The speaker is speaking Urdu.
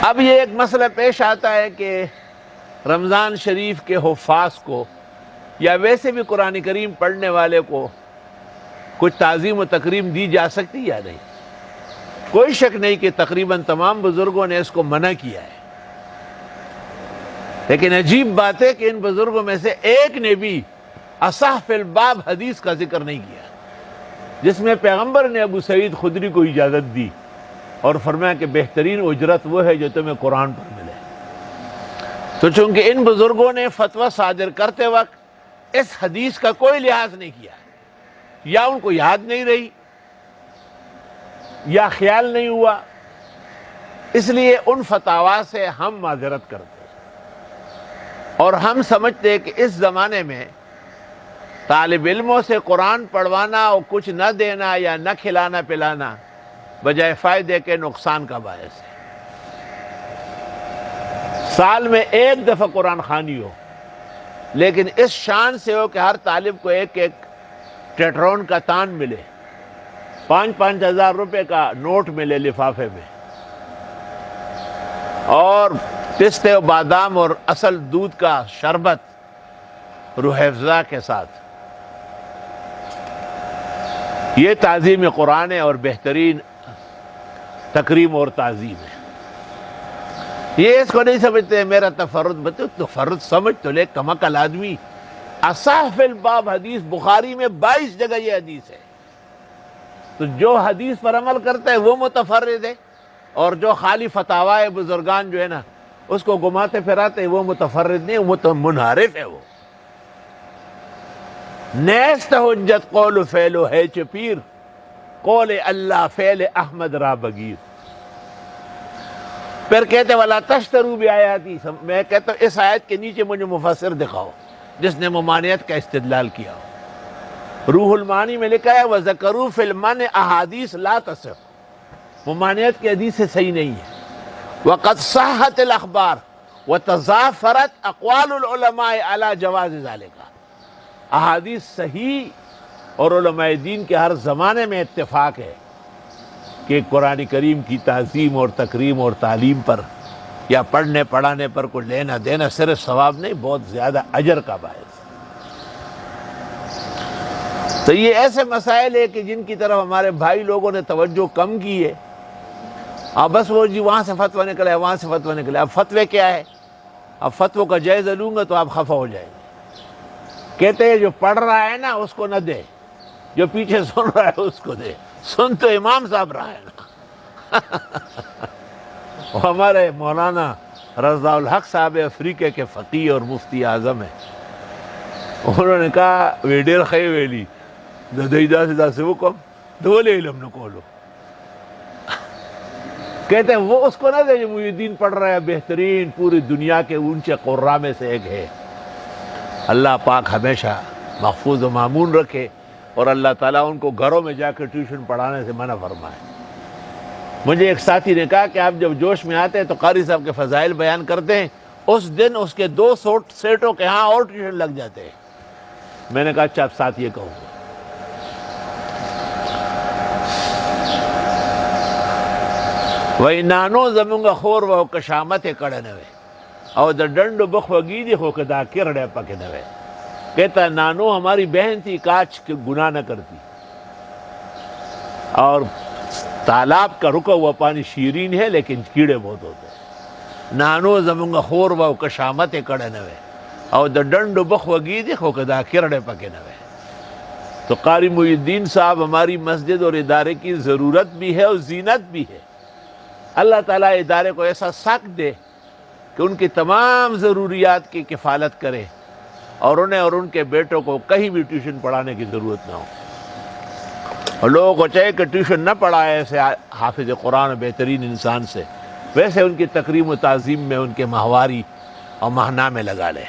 اب یہ ایک مسئلہ پیش آتا ہے کہ رمضان شریف کے حفاظ کو یا ویسے بھی قرآن کریم پڑھنے والے کو کچھ تعظیم و تکریم دی جا سکتی یا نہیں؟ کوئی شک نہیں کہ تقریباً تمام بزرگوں نے اس کو منع کیا ہے، لیکن عجیب بات ہے کہ ان بزرگوں میں سے ایک نے بھی اصح فی الباب حدیث کا ذکر نہیں کیا جس میں پیغمبر نے ابو سعید خدری کو اجازت دی اور فرمایا کہ بہترین اجرت وہ ہے جو تمہیں قرآن پر ملے۔ تو چونکہ ان بزرگوں نے فتویٰ صادر کرتے وقت اس حدیث کا کوئی لحاظ نہیں کیا، یا ان کو یاد نہیں رہی یا خیال نہیں ہوا، اس لیے ان فتاویٰ سے ہم معذرت کرتے ہیں، اور ہم سمجھتے ہیں کہ اس زمانے میں طالب علموں سے قرآن پڑھوانا اور کچھ نہ دینا یا نہ کھلانا پلانا بجائے فائدے کے نقصان کا باعث ہے۔ سال میں ایک دفعہ قرآن خوانی ہو، لیکن اس شان سے ہو کہ ہر طالب کو ایک ایک ٹیٹرون کا تان ملے، 5-5 ہزار روپے کا نوٹ ملے لفافے میں، اور پستے و بادام اور اصل دودھ کا شربت روح افزا کے ساتھ۔ یہ تعظیم قرآن ہے اور بہترین تکریم اور تعظیم ہے۔ یہ اس کو نہیں سمجھتے میرا تفرد، بتو تفرد سمجھ تو لے کم عقل آدمی۔ اصح فی الباب حدیث بخاری میں 22 جگہ یہ حدیث ہے، تو جو حدیث پر عمل کرتا ہے وہ متفرد ہے، اور جو خالی فتاوائے بزرگان جو ہے نا اس کو گماتے پھراتے وہ متفرد نہیں، وہ تو منحرف ہے۔ وہ نیست حجت قول و فعل و ہے چ پیر، قول اللہ فعل احمد را بگیر۔ پھر کہتے وَلَا تَشْتَرُوا بِآيَاتِي، میں کہتا ہوں اس آیت کے نیچے مجھے مفسر دکھاؤ جس نے ممانعت کا استدلال کیا ہو۔ روح المعانی میں لکھا ہے وَذَكَرُوا فِي الْمَنْعِ أَحَادِيث لَا تَصِحُّ، ممانعت کی حدیث صحیح نہیں ہے۔ وَقَدْ صَحَّتِ الْأَخْبَارُ وَتَضَافَرَتْ أَقْوَالُ الْعُلَمَاءِ عَلَى جَوَازِ ذَلِكَ، احادیث صحیح اور علماء دین کے ہر زمانے میں اتفاق ہے کہ قرآن کریم کی تعظیم اور تکریم اور تعلیم پر یا پڑھنے پڑھانے پر کوئی لینا دینا صرف ثواب نہیں، بہت زیادہ اجر کا باعث۔ تو یہ ایسے مسائل ہے کہ جن کی طرف ہمارے بھائی لوگوں نے توجہ کم کی ہے۔ اب بس وہ جی وہاں سے فتویٰ نکلا ہے، وہاں سے فتویٰ نکلا ہے۔ اب فتوے کیا ہے؟ اب فتووں کا جائزہ لوں گا تو آپ خفا ہو جائیں گے۔ کہتے ہیں جو پڑھ رہا ہے نا اس کو نہ دے، جو پیچھے سن رہا ہے اس کو دے، سن تو امام صاحب رہا ہے نا۔ ہمارے مولانا رضا الحق صاحب افریقہ کے فقیہ اور مفتی اعظم ہیں، انہوں نے کہا ویڈیر خی ویلی ددیدہ سے دا سے حکم دولے علم نکولو، کہتے ہیں وہ اس کو نہ دے جو محی الدین پڑھ رہا ہے، بہترین پوری دنیا کے اونچے قراء میں سے ایک ہے۔ اللہ پاک ہمیشہ محفوظ و معمون رکھے، اور اللہ تعالیٰ ان کو گھروں میں جا کے ٹیوشن پڑھانے سے منع فرمائے۔ مجھے ایک ساتھی نے کہا کہ آپ جب جوش میں آتے ہیں تو قاری صاحب کے فضائل بیان کرتے ہیں، اس دن اس کے 2 سیٹوں کے ہاں اور ٹیوشن لگ جاتے ہیں۔ میں نے کہا اچھا اب ساتھ یہ کہوں گا، وہی نانو زمونگا خور وہ کشامت کڑے نوے اور دا ڈنڈ بخ وگی دی خو کدا کرڑے پکے نوے۔ کہتا نانو ہماری بہن تھی، کاچ کے گناہ نہ کرتی، اور تالاب کا رکا ہوا پانی شیرین ہے لیکن کیڑے بہت ہوتے ہیں۔ نانو زمونگا خور وہ کشامت کڑے نوے اور دا ڈنڈ بخ وگی دی خو کدا کرڑے پکے نوے۔ تو قاری محی الدین صاحب ہماری مسجد اور ادارے کی ضرورت بھی ہے اور زینت بھی ہے۔ اللہ تعالیٰ ادارے کو ایسا ساکھ دے کہ ان کی تمام ضروریات کی کفالت کرے، اور انہیں اور ان کے بیٹوں کو کہیں بھی ٹیوشن پڑھانے کی ضرورت نہ ہو، اور لوگوں کو چاہے کہ ٹیوشن نہ پڑھائے ایسے حافظ قرآن بہترین انسان سے، ویسے ان کی تکریم و تعظیم میں ان کے ماہواری اور ماہنامے لگا لے۔